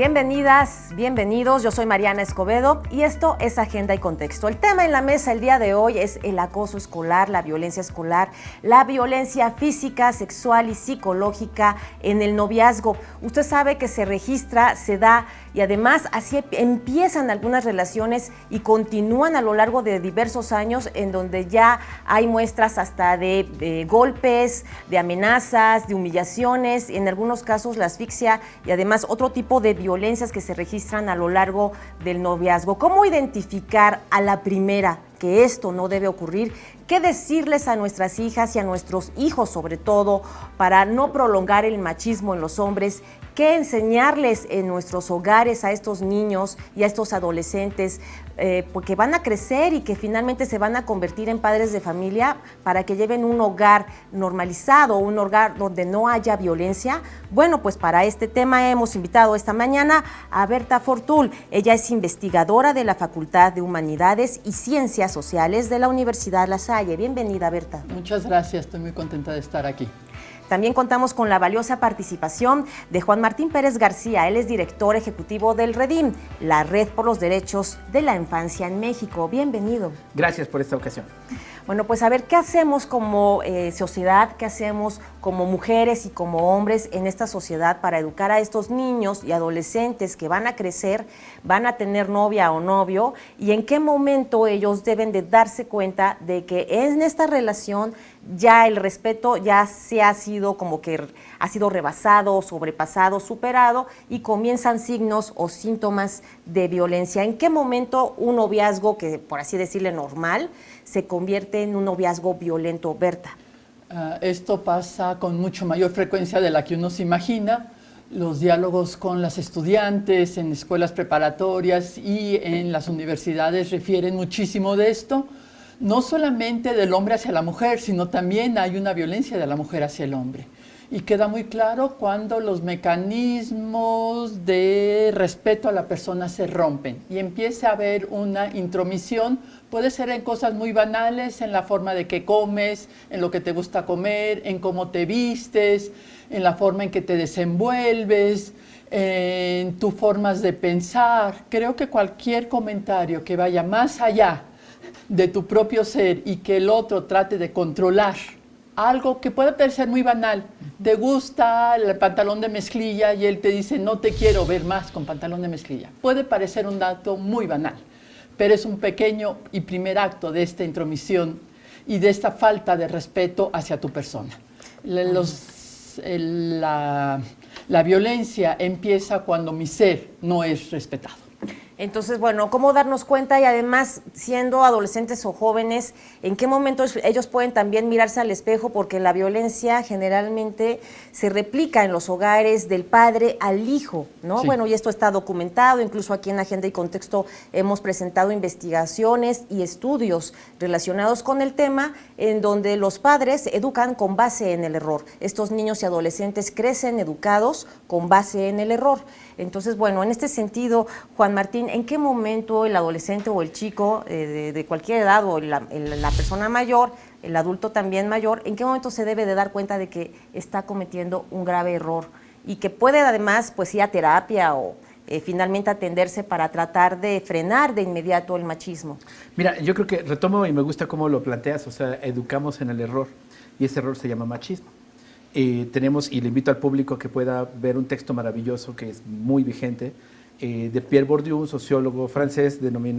Bienvenidas, bienvenidos, yo soy Mariana Escobedo y esto es Agenda y Contexto. El tema en la mesa el día de hoy es el acoso escolar, la violencia física, sexual y psicológica en el noviazgo. Usted sabe que se registra, se da y además así empiezan algunas relaciones y continúan a lo largo de diversos años en donde ya hay muestras hasta de golpes, de amenazas, de humillaciones, en algunos casos la asfixia y además otro tipo de violencias que se registran a lo largo del noviazgo. ¿Cómo identificar a la primera que esto no debe ocurrir? ¿Qué decirles a nuestras hijas y a nuestros hijos sobre todo para no prolongar el machismo en los hombres? ¿Qué enseñarles en nuestros hogares a estos niños y a estos adolescentes porque van a crecer y que finalmente se van a convertir en padres de familia para que lleven un hogar normalizado, un hogar donde no haya violencia? Bueno, pues para este tema hemos invitado esta mañana a Berta Fortul. Ella es investigadora de la Facultad de Humanidades y Ciencias Sociales de la Universidad La Salle. Bienvenida, Berta. Muchas gracias, estoy muy contenta de estar aquí. También contamos con la valiosa participación de Juan Martín Pérez García. Él es director ejecutivo del REDIM, la Red por los Derechos de la Infancia en México. Bienvenido. Gracias por esta ocasión. Bueno, pues a ver, ¿qué hacemos como sociedad, qué hacemos como mujeres y como hombres en esta sociedad para educar a estos niños y adolescentes que van a crecer, van a tener novia o novio, y en qué momento ellos deben de darse cuenta de que en esta relación ya el respeto ya se ha sido como que ha sido rebasado, sobrepasado, superado y comienzan signos o síntomas de violencia? ¿En qué momento un noviazgo que, por así decirle, normal, se convierte en un noviazgo violento, Berta? Esto pasa con mucho mayor frecuencia de la que uno se imagina. Los diálogos con las estudiantes en escuelas preparatorias y en las universidades refieren muchísimo de esto. No solamente del hombre hacia la mujer, sino también hay una violencia de la mujer hacia el hombre. Y queda muy claro cuando los mecanismos de respeto a la persona se rompen y empieza a haber una intromisión. Puede ser en cosas muy banales, en la forma de que comes, en lo que te gusta comer, en cómo te vistes, en la forma en que te desenvuelves, en tus formas de pensar. Creo que cualquier comentario que vaya más allá de tu propio ser y que el otro trate de controlar algo que puede parecer muy banal. Te gusta el pantalón de mezclilla y él te dice no te quiero ver más con pantalón de mezclilla. Puede parecer un dato muy banal, pero es un pequeño y primer acto de esta intromisión y de esta falta de respeto hacia tu persona. La violencia empieza cuando mi ser no es respetado. Entonces, bueno, ¿cómo darnos cuenta? Y además, siendo adolescentes o jóvenes, ¿en qué momento ellos pueden también mirarse al espejo? Porque la violencia generalmente se replica en los hogares del padre al hijo, ¿no? Sí. Bueno, y esto está documentado, incluso aquí en Agenda y Contexto hemos presentado investigaciones y estudios relacionados con el tema, en donde los padres educan con base en el error. Estos niños y adolescentes crecen educados con base en el error. Entonces, bueno, en este sentido, Juan Martín, ¿en qué momento el adolescente o el chico de cualquier edad o la persona mayor, el adulto también mayor, en qué momento se debe de dar cuenta de que está cometiendo un grave error y que puede además pues ir a terapia o finalmente atenderse para tratar de frenar de inmediato el machismo? Mira, yo creo que retomo y me gusta cómo lo planteas, o sea, educamos en el error y ese error se llama machismo. Tenemos, y le invito al público a que pueda ver un texto maravilloso que es muy vigente, de Pierre Bourdieu, un sociólogo francés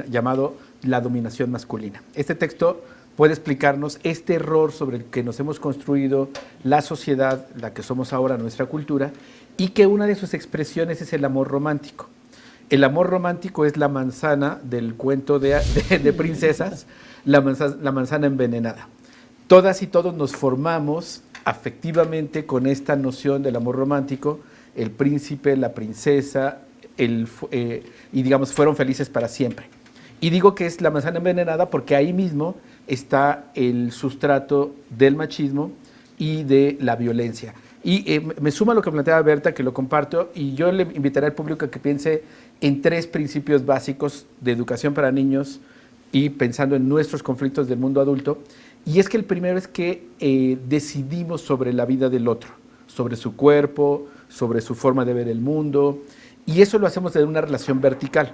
llamado La dominación masculina. Este texto puede explicarnos este error sobre el que nos hemos construido la sociedad, la que somos ahora, nuestra cultura, y que una de sus expresiones es el amor romántico. El amor romántico es la manzana del cuento de princesas, la manzana envenenada. Todas y todos nos formamos afectivamente con esta noción del amor romántico, el príncipe, la princesa, y digamos fueron felices para siempre. Y digo que es la manzana envenenada porque ahí mismo está el sustrato del machismo y de la violencia. Y me suma lo que planteaba Berta, que lo comparto, y yo le invitaré al público a que piense en 3 principios básicos de educación para niños y pensando en nuestros conflictos del mundo adulto. Y es que el primero es que decidimos sobre la vida del otro, sobre su cuerpo, sobre su forma de ver el mundo, Y eso lo hacemos de una relación vertical.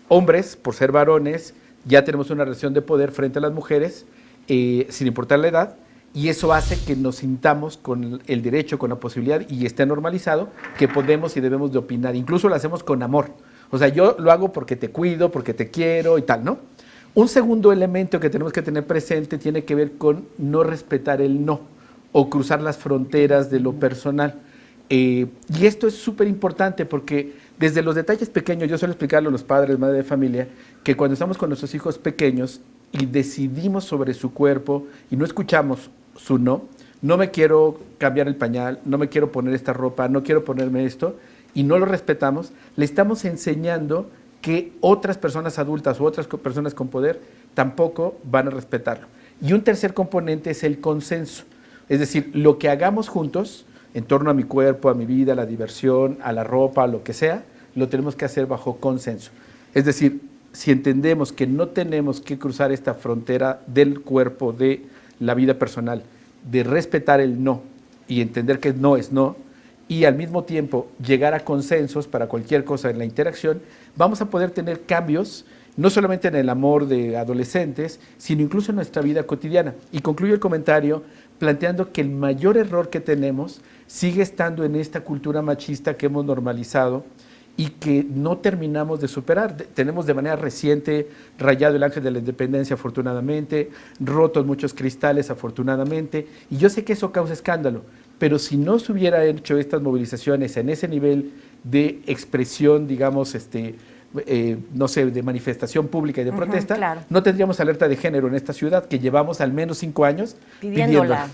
Hombres, por ser varones, ya tenemos una relación de poder frente a las mujeres, sin importar la edad, y eso hace que nos sintamos con el derecho, con la posibilidad, y esté normalizado, que podemos y debemos de opinar. Incluso lo hacemos con amor. O sea, yo lo hago porque te cuido, porque te quiero y tal, ¿no? Un segundo elemento que tenemos que tener presente tiene que ver con no respetar el no, o cruzar las fronteras de lo personal. Y esto es súper importante porque desde los detalles pequeños, yo suelo explicarlo a los padres, madres de familia, que cuando estamos con nuestros hijos pequeños y decidimos sobre su cuerpo y no escuchamos su no, no me quiero cambiar el pañal, no me quiero poner esta ropa, no quiero ponerme esto, y no lo respetamos, le estamos enseñando que otras personas adultas u otras personas con poder tampoco van a respetarlo. Y un tercer componente es el consenso, es decir, lo que hagamos juntos en torno a mi cuerpo, a mi vida, a la diversión, a la ropa, a lo que sea, lo tenemos que hacer bajo consenso. Es decir, si entendemos que no tenemos que cruzar esta frontera del cuerpo, de la vida personal, de respetar el no y entender que no es no, y al mismo tiempo llegar a consensos para cualquier cosa en la interacción, vamos a poder tener cambios, no solamente en el amor de adolescentes, sino incluso en nuestra vida cotidiana. Y concluyo el comentario planteando que el mayor error que tenemos sigue estando en esta cultura machista que hemos normalizado y que no terminamos de superar. Tenemos de manera reciente rayado el ángel de la independencia, afortunadamente, rotos muchos cristales, afortunadamente, y yo sé que eso causa escándalo, pero si no se hubiera hecho estas movilizaciones en ese nivel de expresión, digamos, no sé, de manifestación pública y de protesta, claro. No tendríamos alerta de género en esta ciudad, que llevamos al menos 5 años pidiéndola.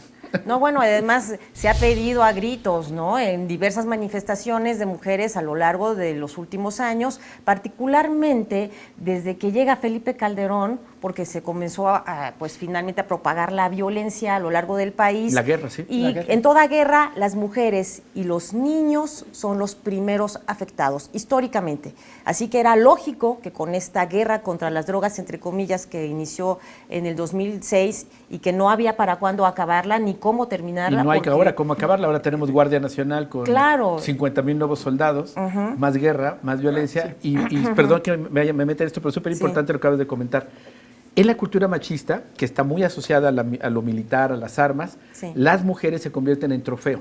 No, bueno, además se ha pedido a gritos, ¿no? En diversas manifestaciones de mujeres a lo largo de los últimos años, particularmente desde que llega Felipe Calderón, porque se comenzó pues finalmente a propagar la violencia a lo largo del país. La guerra, sí. Y en toda guerra, las mujeres y los niños son los primeros afectados, históricamente. Así que era lógico que con esta guerra contra las drogas, entre comillas, que inició en el 2006 y que no había para cuándo acabarla ni cómo terminarla. Y no hay porque... ahora cómo acabarla. Ahora tenemos Guardia Nacional con 50,000 nuevos soldados, más guerra, más violencia. Sí. Y perdón que me meta en esto, pero es súper importante lo que acabas de comentar. En la cultura machista, que está muy asociada a lo militar, a las armas, las mujeres se convierten en trofeo.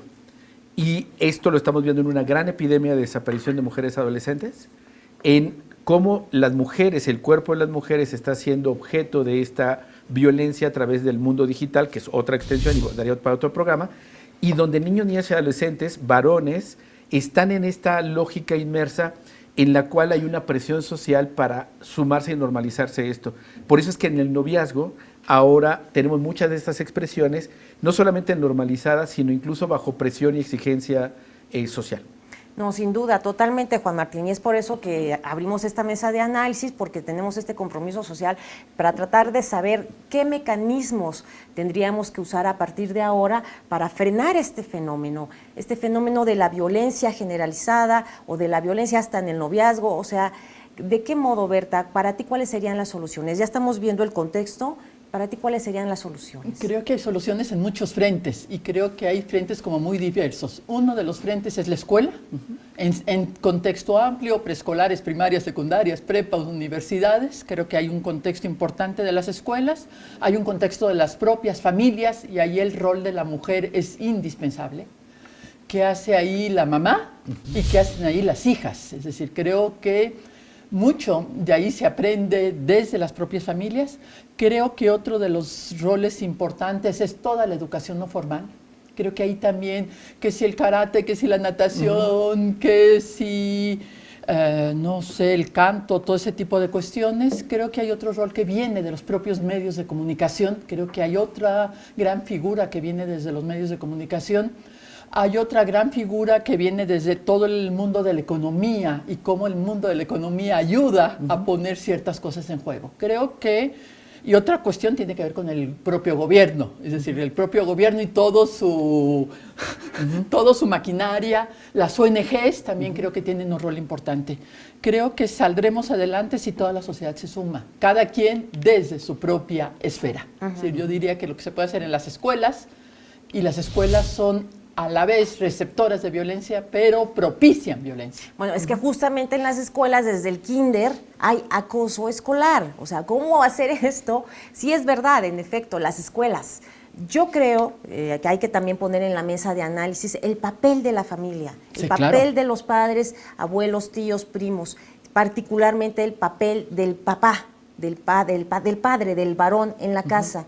Y esto lo estamos viendo en una gran epidemia de desaparición de mujeres adolescentes, en cómo las mujeres, el cuerpo de las mujeres está siendo objeto de esta violencia a través del mundo digital, que es otra extensión, y daría para otro programa, y donde niños, niñas y adolescentes, varones, están en esta lógica inmersa en la cual hay una presión social para sumarse y normalizarse esto. Por eso es que en el noviazgo ahora tenemos muchas de estas expresiones, no solamente normalizadas, sino incluso bajo presión y exigencia social. No, sin duda, totalmente, Juan Martín, y es por eso que abrimos esta mesa de análisis, porque tenemos este compromiso social para tratar de saber qué mecanismos tendríamos que usar a partir de ahora para frenar este fenómeno de la violencia generalizada o de la violencia hasta en el noviazgo. O sea, ¿de qué modo, Berta, para ti cuáles serían las soluciones? Ya estamos viendo el contexto. ¿Para ti cuáles serían las soluciones? Creo que hay soluciones en muchos frentes y creo que hay frentes como muy diversos. Uno de los frentes es la escuela, en contexto amplio, preescolares, primarias, secundarias, prepa, universidades. Creo que hay un contexto importante de las escuelas, hay un contexto de las propias familias y ahí el rol de la mujer es indispensable. ¿Qué hace ahí la mamá y qué hacen ahí las hijas? Es decir, creo que mucho de ahí se aprende desde las propias familias. Creo que otro de los roles importantes es toda la educación no formal. Creo que ahí también, que si el karate, que si la natación, que si, no sé, el canto, todo ese tipo de cuestiones. Creo que hay otro rol que viene de los propios medios de comunicación. Creo que hay otra gran figura que viene desde los medios de comunicación. Hay otra gran figura que viene desde todo el mundo de la economía y cómo el mundo de la economía ayuda a poner ciertas cosas en juego. Creo que, y otra cuestión tiene que ver con el propio gobierno, es decir, el propio gobierno y todo su maquinaria. Las ONGs también creo que tienen un rol importante. Creo que saldremos adelante si toda la sociedad se suma, cada quien desde su propia esfera. Es decir, yo diría que lo que se puede hacer en las escuelas, y las escuelas son a la vez receptoras de violencia, pero propician violencia. Bueno, es que justamente en las escuelas, desde el kinder, hay acoso escolar. O sea, ¿cómo hacer esto? Sí es verdad, en efecto, las escuelas. Yo creo que hay que también poner en la mesa de análisis el papel de la familia, el papel claro. de los padres, abuelos, tíos, primos, particularmente el papel del papá, del padre, del varón en la casa.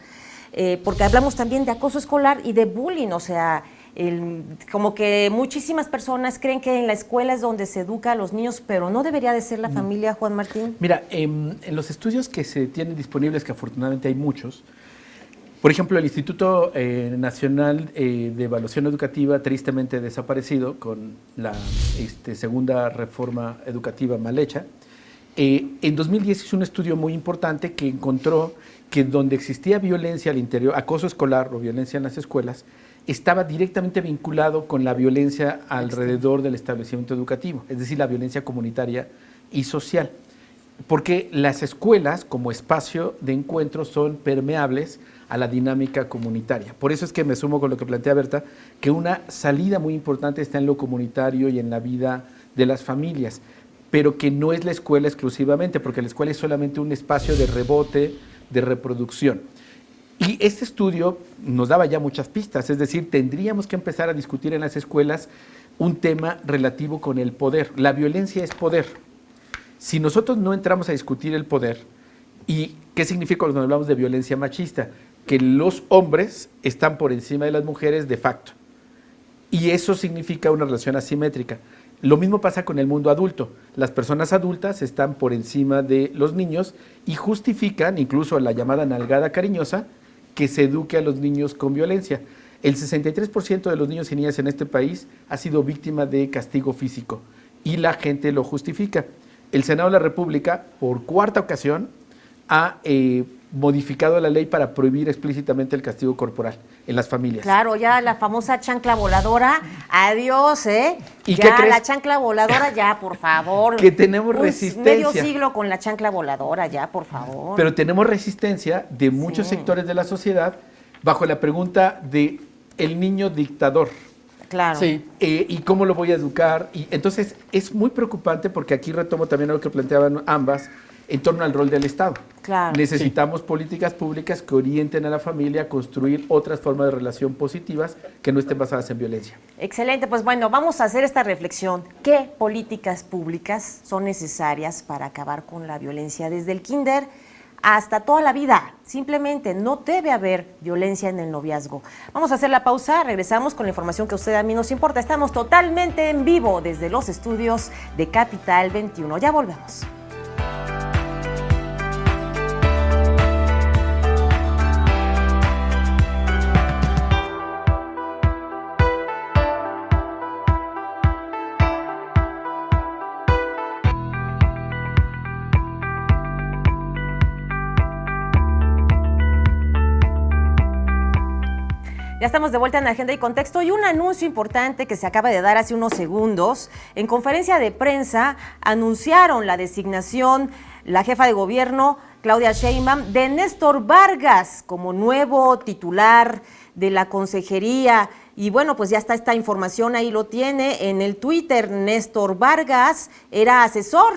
Porque hablamos también de acoso escolar y de bullying, o sea, como que muchísimas personas creen que en la escuela es donde se educa a los niños, pero no debería de ser la familia, Juan Martín. Mira, en los estudios que se tienen disponibles, que afortunadamente hay muchos, por ejemplo, el Instituto Nacional de Evaluación Educativa, tristemente desaparecido con la segunda reforma educativa mal hecha, en 2010 hizo un estudio muy importante que encontró que donde existía violencia al interior, acoso escolar o violencia en las escuelas, estaba directamente vinculado con la violencia alrededor del establecimiento educativo, es decir, la violencia comunitaria y social. Porque las escuelas, como espacio de encuentro, son permeables a la dinámica comunitaria. Por eso es que me sumo con lo que plantea Berta, que una salida muy importante está en lo comunitario y en la vida de las familias, pero que no es la escuela exclusivamente, porque la escuela es solamente un espacio de rebote, de reproducción. Y este estudio nos daba ya muchas pistas, es decir, tendríamos que empezar a discutir en las escuelas un tema relativo con el poder. La violencia es poder. Si nosotros no entramos a discutir el poder, ¿y qué significa cuando hablamos de violencia machista? Que los hombres están por encima de las mujeres de facto. Y eso significa una relación asimétrica. Lo mismo pasa con el mundo adulto. Las personas adultas están por encima de los niños y justifican, incluso la llamada nalgada cariñosa, que se eduque a los niños con violencia. El 63% de los niños y niñas en este país ha sido víctima de castigo físico y la gente lo justifica. El Senado de la República, por cuarta ocasión, ha modificado la ley para prohibir explícitamente el castigo corporal en las familias. Claro, ya la famosa chancla voladora, adiós, ¿eh? ¿Y ya qué crees? la chancla voladora, ya, por favor. Que tenemos resistencia. Medio siglo con la chancla voladora, ya, por favor. Pero tenemos resistencia de muchos sectores de la sociedad bajo la pregunta de el niño dictador. Claro. Sí. ¿Y cómo lo voy a educar? Y entonces es muy preocupante porque aquí retomo también lo que planteaban ambas en torno al rol del Estado. Claro. Necesitamos políticas públicas que orienten a la familia a construir otras formas de relación positivas que no estén basadas en violencia. Excelente, pues bueno, vamos a hacer esta reflexión. ¿Qué políticas públicas son necesarias para acabar con la violencia desde el kinder hasta toda la vida? Simplemente no debe haber violencia en el noviazgo. Vamos a hacer la pausa, regresamos con la información que a usted a mí nos importa. Estamos totalmente en vivo desde los estudios de Capital 21. Ya volvemos. Ya estamos de vuelta en Agenda y Contexto y un anuncio importante que se acaba de dar hace unos segundos. En conferencia de prensa anunciaron la designación, la jefa de gobierno, Claudia Sheinbaum, de Néstor Vargas como nuevo titular de la consejería. Y bueno, pues ya está esta información, ahí lo tiene en el Twitter. Néstor Vargas era asesor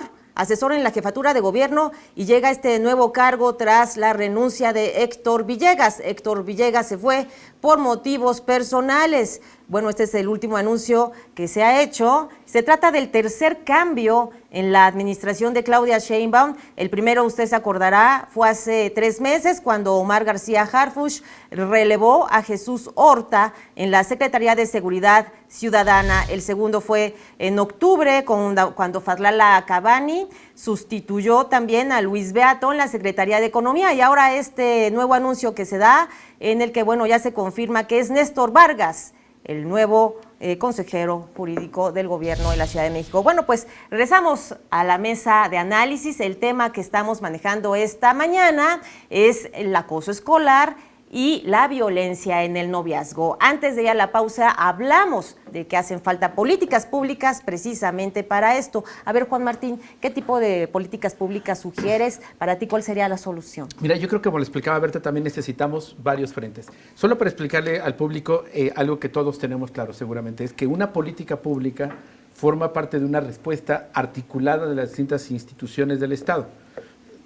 en la jefatura de gobierno y llega a este nuevo cargo tras la renuncia de Héctor Villegas. Héctor Villegas se fue por motivos personales. Bueno, este es el último anuncio que se ha hecho. Se trata del tercer cambio en la administración de Claudia Sheinbaum. El primero, usted se acordará, fue hace 3 meses cuando Omar García Harfuch relevó a Jesús Horta en la Secretaría de Seguridad Ciudadana. El segundo fue en octubre cuando Fadlala Cavani sustituyó también a Luis Beato en la Secretaría de Economía. Y ahora este nuevo anuncio que se da en el que, bueno, ya se confirma que es Néstor Vargas, el nuevo consejero jurídico del gobierno de la Ciudad de México. Bueno, pues regresamos a la mesa de análisis. El tema que estamos manejando esta mañana es el acoso escolar y la violencia en el noviazgo. Antes de ir a la pausa, hablamos de que hacen falta políticas públicas precisamente para esto. A ver, Juan Martín, ¿qué tipo de políticas públicas sugieres? Para ti, ¿cuál sería la solución? Mira, yo creo que como lo explicaba Berta, también necesitamos varios frentes. Solo para explicarle al público algo que todos tenemos claro seguramente, es que una política pública forma parte de una respuesta articulada de las distintas instituciones del Estado.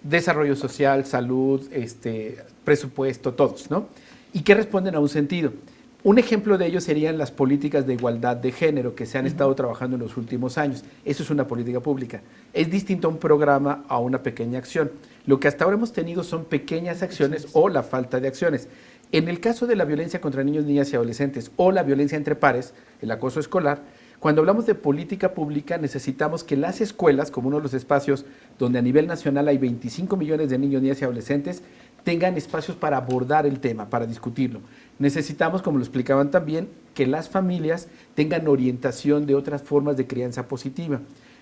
Desarrollo social, salud, presupuesto, todos, ¿no? Y que responden a un sentido. Un ejemplo de ello serían las políticas de igualdad de género que se han estado trabajando en los últimos años. Eso es una política pública. Es distinto a un programa, a una pequeña acción. Lo que hasta ahora hemos tenido son pequeñas acciones o la falta de acciones. En el caso de la violencia contra niños, niñas y adolescentes o la violencia entre pares, el acoso escolar, cuando hablamos de política pública necesitamos que las escuelas, como uno de los espacios donde a nivel nacional hay 25 millones de niños, niñas y adolescentes, tengan espacios para abordar el tema, para discutirlo. Necesitamos, como lo explicaban también, que las familias tengan orientación de otras formas de crianza positiva.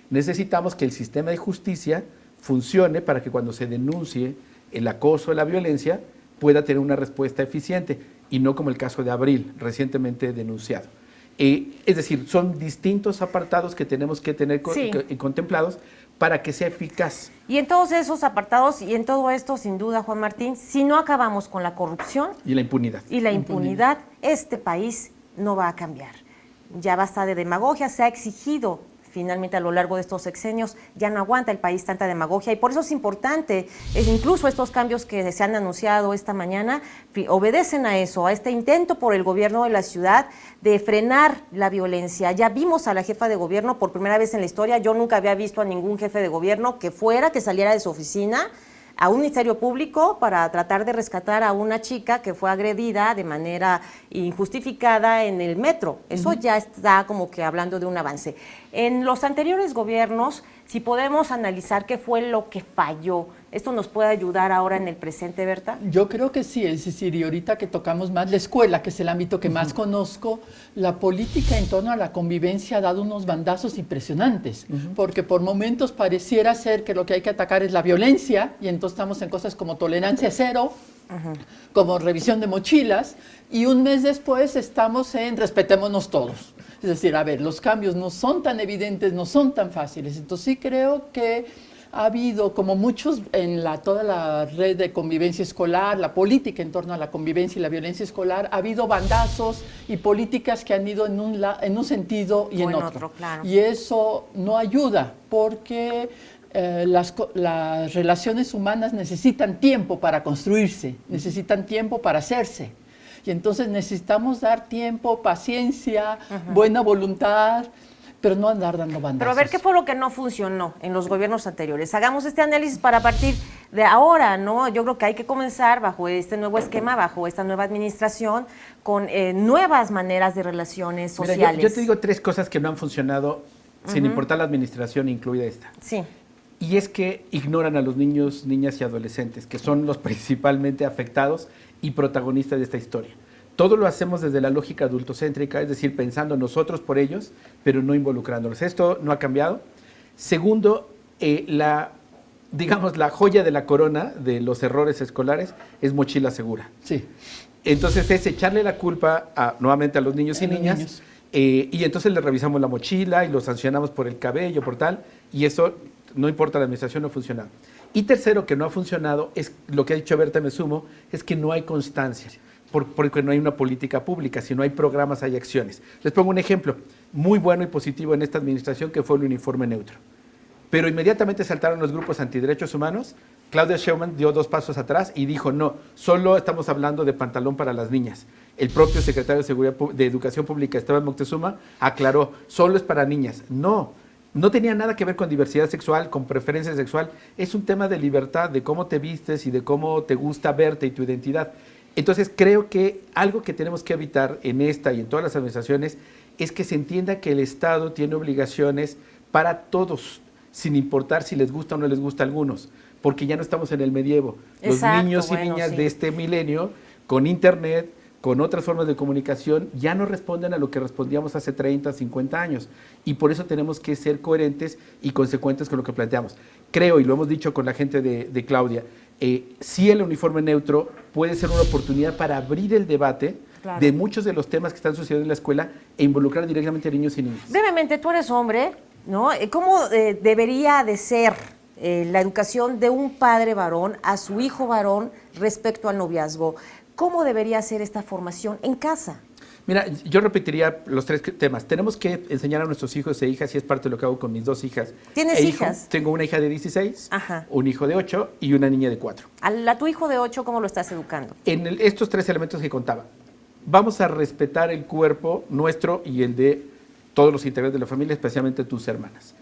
Necesitamos que el sistema de justicia funcione para que cuando se denuncie el acoso o la violencia pueda tener una respuesta eficiente y no como el caso de Abril, recientemente denunciado. Es decir, son distintos apartados que tenemos que tener contemplados para que sea eficaz. Y en todos esos apartados y en todo esto, sin duda, Juan Martín, si no acabamos con la corrupción y la impunidad. Este país no va a cambiar. Ya basta de demagogia, se ha exigido finalmente a lo largo de estos sexenios, ya no aguanta el país tanta demagogia y por eso es importante, incluso estos cambios que se han anunciado esta mañana, obedecen a eso, a este intento por el gobierno de la ciudad de frenar la violencia. Ya vimos a la jefa de gobierno por primera vez en la historia, yo nunca había visto a ningún jefe de gobierno que saliera de su oficina a un ministerio público para tratar de rescatar a una chica que fue agredida de manera injustificada en el metro. Eso ya está como que hablando de un avance. En los anteriores gobiernos, si podemos analizar qué fue lo que falló, ¿esto nos puede ayudar ahora en el presente, Berta? Yo creo que sí, es decir, y ahorita que tocamos más la escuela, que es el ámbito que más conozco, la política en torno a la convivencia ha dado unos bandazos impresionantes, porque por momentos pareciera ser que lo que hay que atacar es la violencia, y entonces estamos en cosas como tolerancia cero, como revisión de mochilas, y un mes después estamos en respetémonos todos. Es decir, a ver, los cambios no son tan evidentes, no son tan fáciles, entonces sí creo que ha habido, como muchos en toda la red de convivencia escolar, la política en torno a la convivencia y la violencia escolar, ha habido bandazos y políticas que han ido en un sentido y en otro. Claro. Y eso no ayuda porque las relaciones humanas necesitan tiempo para construirse, necesitan tiempo para hacerse. Y entonces necesitamos dar tiempo, paciencia, buena voluntad, pero no andar dando bandazos. Pero a ver, ¿qué fue lo que no funcionó en los gobiernos anteriores? Hagamos este análisis para partir de ahora, ¿no? Yo creo que hay que comenzar bajo este nuevo esquema, bajo esta nueva administración, con nuevas maneras de relaciones sociales. Mira, yo te digo 3 cosas que no han funcionado, sin importar la administración, incluida esta. Sí. Y es que ignoran a los niños, niñas y adolescentes, que son los principalmente afectados y protagonistas de esta historia. Todo lo hacemos desde la lógica adultocéntrica, es decir, pensando nosotros por ellos, pero no involucrándolos. Esto no ha cambiado. Segundo, la joya de la corona de los errores escolares es mochila segura. Sí. Entonces es echarle la culpa nuevamente a los niños y niñas, y entonces les revisamos la mochila y los sancionamos por el cabello, por tal, y eso, no importa la administración, no funciona. Y tercero, que no ha funcionado, es lo que ha dicho Berta, me sumo, es que no hay constancia. Porque no hay una política pública, si no hay programas, hay acciones. Les pongo un ejemplo muy bueno y positivo en esta administración, que fue el uniforme neutro. Pero inmediatamente saltaron los grupos antiderechos humanos. Claudia Sheinbaum dio 2 pasos atrás y dijo, no, solo estamos hablando de pantalón para las niñas. El propio secretario de Educación Pública, Esteban Moctezuma, aclaró, solo es para niñas. No tenía nada que ver con diversidad sexual, con preferencia sexual. Es un tema de libertad, de cómo te vistes y de cómo te gusta verte y tu identidad. Entonces creo que algo que tenemos que evitar en esta y en todas las administraciones es que se entienda que el Estado tiene obligaciones para todos, sin importar si les gusta o no les gusta a algunos, porque ya no estamos en el medievo. Exacto, los niños y niñas de este milenio, con internet, con otras formas de comunicación, ya no responden a lo que respondíamos hace 30, 50 años. Y por eso tenemos que ser coherentes y consecuentes con lo que planteamos. Creo, y lo hemos dicho con la gente de Claudia, sí el uniforme neutro puede ser una oportunidad para abrir el debate de muchos de los temas que están sucediendo en la escuela e involucrar directamente a niños y niñas. Brevemente, tú eres hombre, ¿no? ¿Cómo debería de ser la educación de un padre varón a su hijo varón respecto al noviazgo? ¿Cómo debería ser esta formación en casa? Mira, yo repetiría los 3 temas. Tenemos que enseñar a nuestros hijos e hijas, y es parte de lo que hago con mis 2 hijas. ¿Tienes hijas? Tengo una hija de 16, Ajá. un hijo de 8 y una niña de 4. ¿A tu hijo de 8 cómo lo estás educando? En estos 3 elementos que contaba, vamos a respetar el cuerpo nuestro y el de todos los integrantes de la familia, especialmente tus hermanas.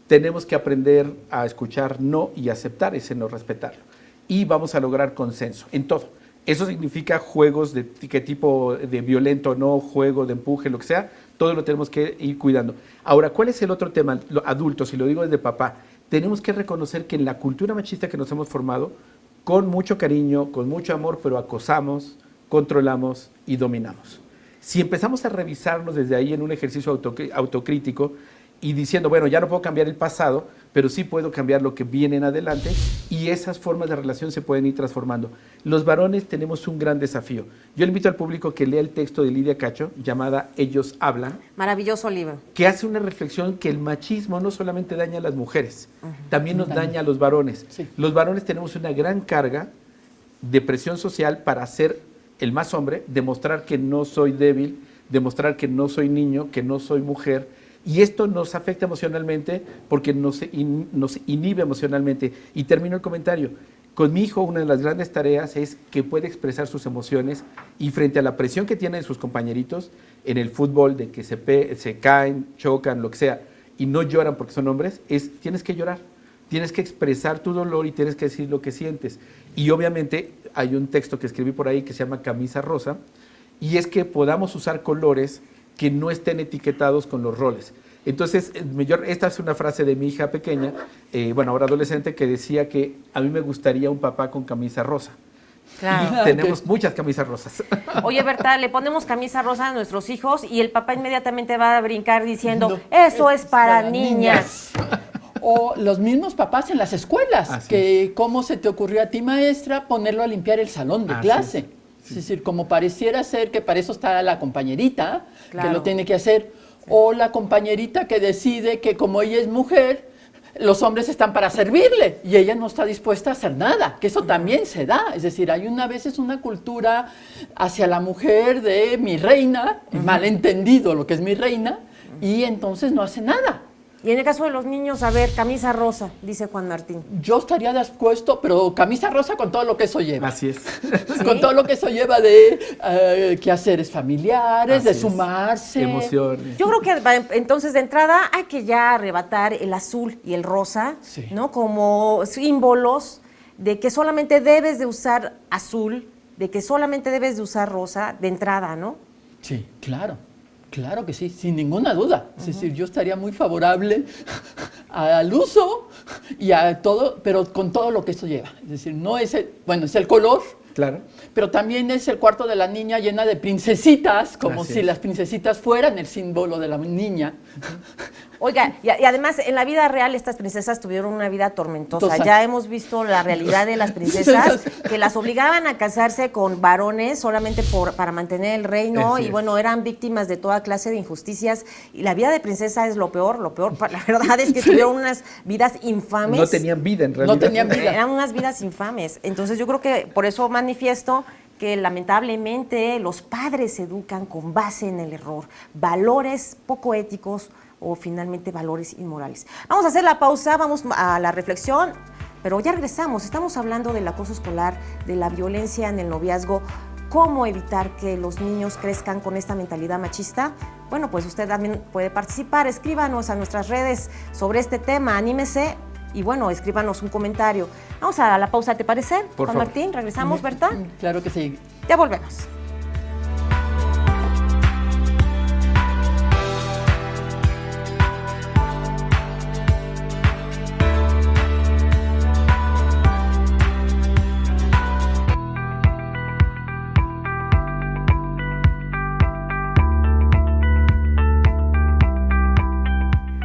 Tenemos que aprender a escuchar no y aceptar ese no, respetarlo. Y vamos a lograr consenso en todo. Eso significa juegos de qué tipo de violento, no, juego de empuje, lo que sea, todo lo tenemos que ir cuidando. Ahora, ¿cuál es el otro tema? Adultos, y lo digo desde papá, tenemos que reconocer que en la cultura machista que nos hemos formado, con mucho cariño, con mucho amor, pero acosamos, controlamos y dominamos. Si empezamos a revisarnos desde ahí en un ejercicio autocrítico y diciendo, bueno, ya no puedo cambiar el pasado, pero sí puedo cambiar lo que viene en adelante, y esas formas de relación se pueden ir transformando. Los varones tenemos un gran desafío. Yo le invito al público que lea el texto de Lidia Cacho, llamada Ellos Hablan. Maravilloso libro. Que hace una reflexión que el machismo no solamente daña a las mujeres, también nos daña a los varones. Sí. Los varones tenemos una gran carga de presión social para ser el más hombre, demostrar que no soy débil, demostrar que no soy niño, que no soy mujer. Y esto nos afecta emocionalmente porque nos inhibe emocionalmente. Y termino el comentario. Con mi hijo, una de las grandes tareas es que puede expresar sus emociones, y frente a la presión que tienen sus compañeritos en el fútbol, de que se caen, chocan, lo que sea, y no lloran porque son hombres, tienes que llorar, tienes que expresar tu dolor y tienes que decir lo que sientes. Y obviamente hay un texto que escribí por ahí que se llama Camisa Rosa, y es que podamos usar colores que no estén etiquetados con los roles. Entonces, esta es una frase de mi hija pequeña, ahora adolescente, que decía que a mí me gustaría un papá con camisa rosa. Claro. Y tenemos muchas camisas rosas. Oye, Berta, le ponemos camisa rosa a nuestros hijos y el papá inmediatamente va a brincar diciendo, No, eso es para niñas. O los mismos papás en las escuelas, Así que cómo se te ocurrió a ti, maestra, ponerlo a limpiar el salón de Así clase. es. Es decir, como pareciera ser que para eso está la compañerita, Claro. que lo tiene que hacer, o la compañerita que decide que como ella es mujer, los hombres están para servirle y ella no está dispuesta a hacer nada, que eso también se da. Es decir, hay a veces una cultura hacia la mujer de mi reina, malentendido lo que es mi reina, y entonces no hace nada. Y en el caso de los niños, a ver, camisa rosa, dice Juan Martín. Yo estaría dispuesto, pero camisa rosa con todo lo que eso lleva. Así es. Con todo lo que eso lleva de quehaceres familiares, Así de es. sumarse. Emociones. Yo creo que entonces de entrada hay que ya arrebatar el azul y el rosa, Sí. ¿no? Como símbolos de que solamente debes de usar azul, de que solamente debes de usar rosa de entrada, ¿no? Sí, claro. Claro que sí, sin ninguna duda. Es decir, yo estaría muy favorable al uso y a todo, pero con todo lo que esto lleva. Es decir, no es es el color, Claro. pero también es el cuarto de la niña llena de princesitas, como Así si es. las princesitas fueran el símbolo de la niña. Oiga, y además en la vida real estas princesas tuvieron una vida tormentosa. Total. Ya hemos visto la realidad de las princesas que las obligaban a casarse con varones solamente para mantener el reino, Así y es. bueno, eran víctimas de toda clase de injusticias, y la vida de princesa es lo peor. La verdad es que tuvieron unas vidas infames. No tenían vida en realidad. No tenían vida. Eran unas vidas infames. Entonces yo creo que por eso manifiesto que lamentablemente los padres se educan con base en el error, valores poco éticos o finalmente valores inmorales. Vamos a hacer la pausa, vamos a la reflexión, pero ya regresamos. Estamos hablando del acoso escolar, de la violencia en el noviazgo, cómo evitar que los niños crezcan con esta mentalidad machista. Bueno, pues usted también puede participar, escríbanos a nuestras redes sobre este tema, anímese y bueno, escríbanos un comentario. Vamos a la pausa, ¿te parece? Por Juan favor. Martín, regresamos, Berta. Claro que sí. Ya volvemos.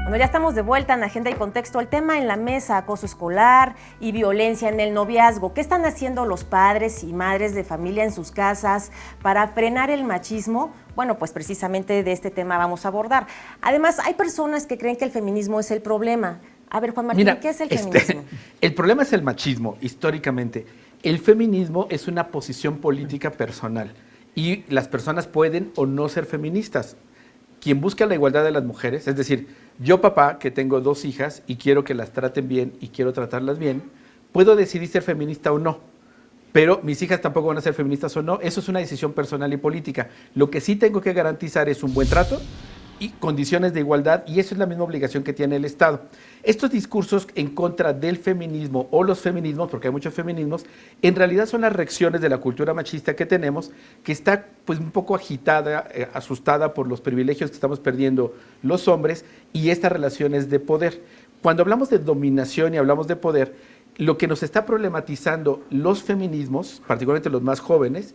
Bueno, ya estamos de vuelta en Agenda y Contexto. El tema en la mesa: acoso escolar y violencia en el noviazgo. ¿Qué están haciendo los padres y madres de familia en sus casas para frenar el machismo? Bueno, pues precisamente de este tema vamos a abordar. Además, hay personas que creen que el feminismo es el problema. A ver, Juan Martín, Mira, ¿qué es el feminismo? El problema es el machismo, históricamente. El feminismo es una posición política personal y las personas pueden o no ser feministas. Quien busca la igualdad de las mujeres, es decir, yo papá que tengo 2 hijas y quiero que las traten bien y quiero tratarlas bien, puedo decidir ser feminista o no, pero mis hijas tampoco van a ser feministas o no, eso es una decisión personal y política. Lo que sí tengo que garantizar es un buen trato y condiciones de igualdad, y eso es la misma obligación que tiene el Estado. Estos discursos en contra del feminismo o los feminismos, porque hay muchos feminismos, en realidad son las reacciones de la cultura machista que tenemos, que está pues un poco agitada, asustada por los privilegios que estamos perdiendo los hombres y estas relaciones de poder. Cuando hablamos de dominación y hablamos de poder, lo que nos está problematizando los feminismos, particularmente los más jóvenes,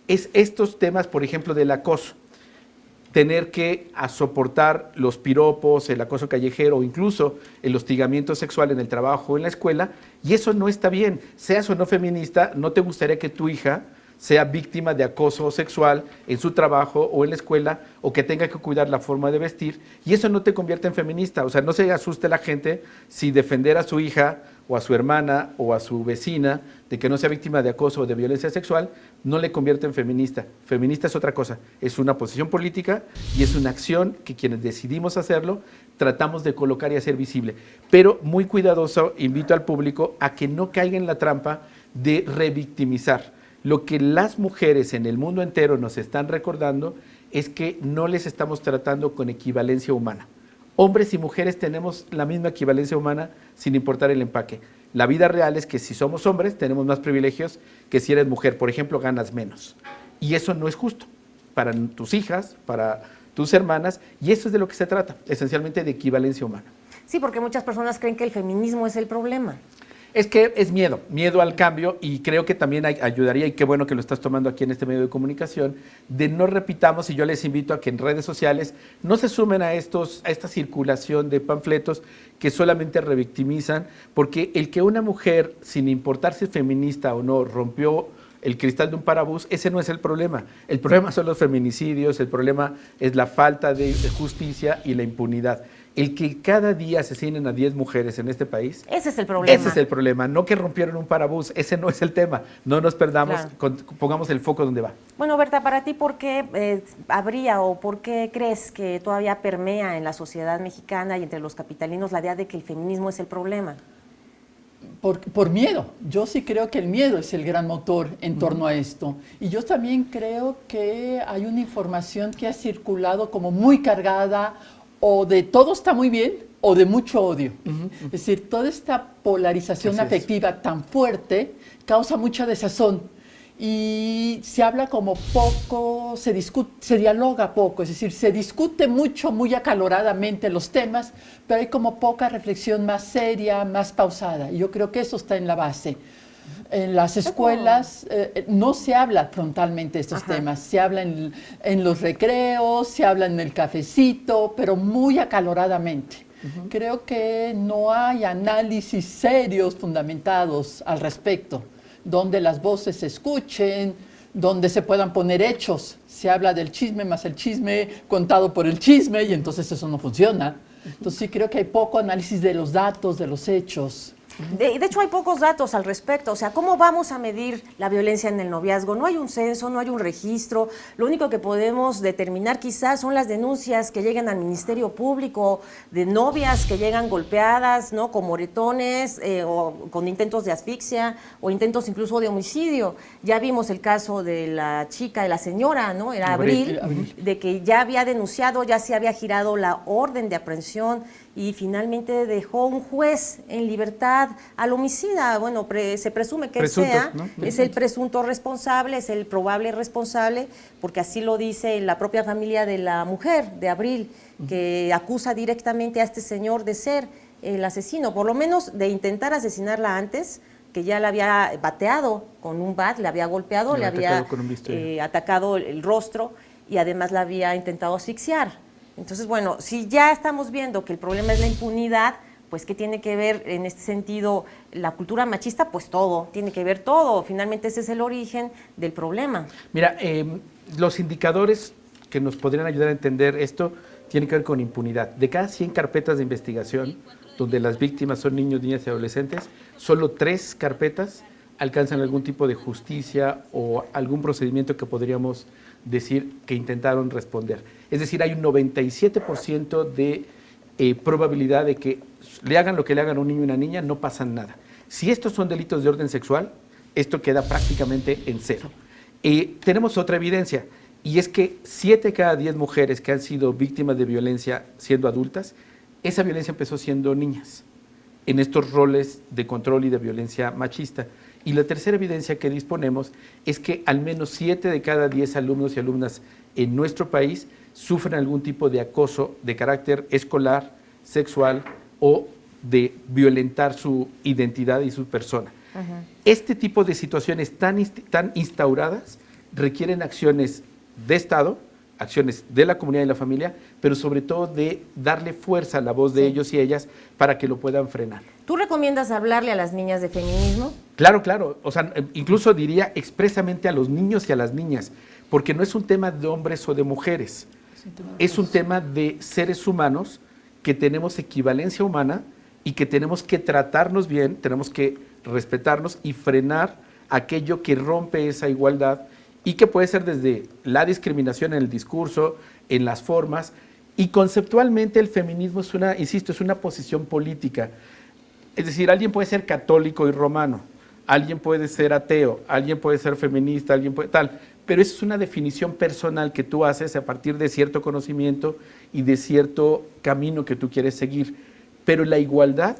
es estos temas, por ejemplo, del acoso. Tener que soportar los piropos, el acoso callejero o incluso el hostigamiento sexual en el trabajo o en la escuela, y eso no está bien. Seas o no feminista, no te gustaría que tu hija sea víctima de acoso sexual en su trabajo o en la escuela, o que tenga que cuidar la forma de vestir, y eso no te convierte en feminista. O sea, no se asuste la gente si defender a su hija o a su hermana o a su vecina de que no sea víctima de acoso o de violencia sexual no le convierte en feminista. Feminista es otra cosa, es una posición política y es una acción que quienes decidimos hacerlo tratamos de colocar y hacer visible. Pero muy cuidadoso, invito al público a que no caiga en la trampa de revictimizar. Lo que las mujeres en el mundo entero nos están recordando es que no les estamos tratando con equivalencia humana. Hombres y mujeres tenemos la misma equivalencia humana sin importar el empaque. La vida real es que si somos hombres tenemos más privilegios que si eres mujer. Por ejemplo, ganas menos. Y eso no es justo para tus hijas, para tus hermanas, y eso es de lo que se trata, esencialmente de equivalencia humana. Sí, porque muchas personas creen que el feminismo es el problema. Es que es miedo al cambio, y creo que también ayudaría, y qué bueno que lo estás tomando aquí en este medio de comunicación, de no repitamos, y yo les invito a que en redes sociales no se sumen a esta circulación de panfletos que solamente revictimizan, porque el que una mujer, sin importar si es feminista o no, rompió el cristal de un parabús, ese no es el problema. El problema son los feminicidios, el problema es la falta de justicia y la impunidad. El que cada día asesinen a 10 mujeres en este país. Ese es el problema. Ese es el problema, no que rompieron un parabús, ese no es el tema. No nos perdamos, claro. Pongamos el foco donde va. Bueno, Berta, para ti, ¿por qué habría o por qué crees que todavía permea en la sociedad mexicana y entre los capitalinos la idea de que el feminismo es el problema? Por miedo. Yo sí creo que el miedo es el gran motor en torno a esto. Y yo también creo que hay una información que ha circulado como muy cargada, o de todo está muy bien o de mucho odio. Es decir, toda esta polarización afectiva tan fuerte causa mucha desazón y se habla como poco, se dialoga poco, es decir, se discute mucho, muy acaloradamente los temas, pero hay como poca reflexión más seria, más pausada, y yo creo que eso está en la base. En las escuelas no se habla frontalmente de estos temas, se habla en los recreos, se habla en el cafecito, pero muy acaloradamente. Creo que no hay análisis serios fundamentados al respecto, donde las voces se escuchen, donde se puedan poner hechos. Se habla del chisme más el chisme contado por el chisme, y entonces eso no funciona. Entonces sí creo que hay poco análisis de los datos, de los hechos. De hecho, hay pocos datos al respecto. O sea, ¿cómo vamos a medir la violencia en el noviazgo? No hay un censo, no hay un registro. Lo único que podemos determinar quizás son las denuncias que llegan al Ministerio Público de novias que llegan golpeadas, ¿no?, con moretones o con intentos de asfixia o intentos incluso de homicidio. Ya vimos el caso de la chica, de la señora, ¿no?, era Abril, de que ya había denunciado, ya se había girado la orden de aprehensión y finalmente dejó un juez en libertad al homicida. Bueno, se presume que sea, ¿no?, es el presunto responsable, es el probable responsable, porque así lo dice la propia familia de la mujer, de Abril, que acusa directamente a este señor de ser el asesino, por lo menos de intentar asesinarla antes, que ya la había bateado con un bat, le había golpeado, le había atacado el rostro y además la había intentado asfixiar. Entonces, bueno, si ya estamos viendo que el problema es la impunidad, pues ¿qué tiene que ver en este sentido la cultura machista? Pues todo, tiene que ver todo. Finalmente ese es el origen del problema. Mira, los indicadores que nos podrían ayudar a entender esto tienen que ver con impunidad. De cada 100 carpetas de investigación donde las víctimas son niños, niñas y adolescentes, solo 3 carpetas alcanzan algún tipo de justicia o algún procedimiento que podríamos decir que intentaron responder. Es decir, hay un 97% de probabilidad de que le hagan lo que le hagan a un niño y una niña, no pasa nada. Si estos son delitos de orden sexual, esto queda prácticamente en cero. Tenemos otra evidencia, y es que 7 de cada 10 mujeres que han sido víctimas de violencia siendo adultas, esa violencia empezó siendo niñas, en estos roles de control y de violencia machista. Y la tercera evidencia que disponemos es que al menos 7 de cada 10 alumnos y alumnas en nuestro país sufren algún tipo de acoso de carácter escolar, sexual o de violentar su identidad y su persona. Este tipo de situaciones tan instauradas requieren acciones de Estado, acciones de la comunidad y la familia, pero sobre todo de darle fuerza a la voz de ellos y ellas para que lo puedan frenar. ¿Tú recomiendas hablarle a las niñas de feminismo? Claro, claro. O sea, incluso diría expresamente a los niños y a las niñas, porque no es un tema de hombres o de mujeres, es un tema de seres humanos que tenemos equivalencia humana y que tenemos que tratarnos bien, tenemos que respetarnos y frenar aquello que rompe esa igualdad y que puede ser desde la discriminación en el discurso, en las formas, y conceptualmente el feminismo es una, insisto, es una posición política. Es decir, alguien puede ser católico y romano, alguien puede ser ateo, alguien puede ser feminista, alguien puede tal, pero eso es una definición personal que tú haces a partir de cierto conocimiento y de cierto camino que tú quieres seguir. Pero la igualdad,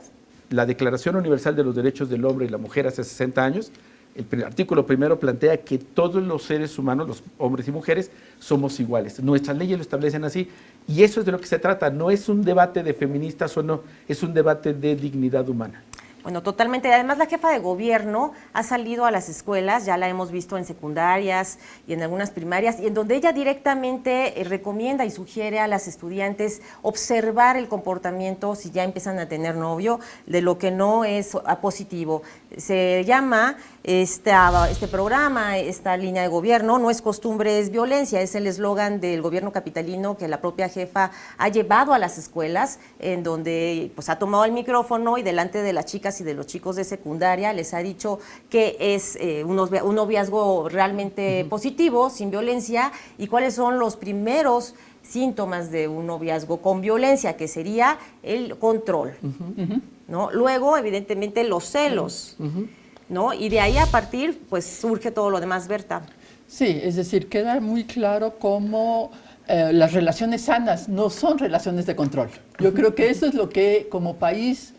la Declaración Universal de los Derechos del Hombre y la Mujer hace 60 años, el artículo primero plantea que todos los seres humanos, los hombres y mujeres, somos iguales. Nuestras leyes lo establecen así y eso es de lo que se trata. No es un debate de feministas o no, es un debate de dignidad humana. Bueno, totalmente. Además, la jefa de gobierno ha salido a las escuelas, ya la hemos visto en secundarias y en algunas primarias, y en donde ella directamente recomienda y sugiere a las estudiantes observar el comportamiento si ya empiezan a tener novio, de lo que no es positivo. Se llama este programa, esta línea de gobierno, no es costumbre, es violencia, es el eslogan del gobierno capitalino que la propia jefa ha llevado a las escuelas, en donde pues ha tomado el micrófono y delante de las chicas y de los chicos de secundaria les ha dicho que es un noviazgo realmente positivo, sin violencia, y cuáles son los primeros síntomas de un noviazgo con violencia, que sería el control, ¿no? Luego, evidentemente, los celos, ¿no? Y de ahí a partir, pues surge todo lo demás, Berta. Sí, es decir, queda muy claro cómo las relaciones sanas no son relaciones de control. Yo creo que eso es lo que como país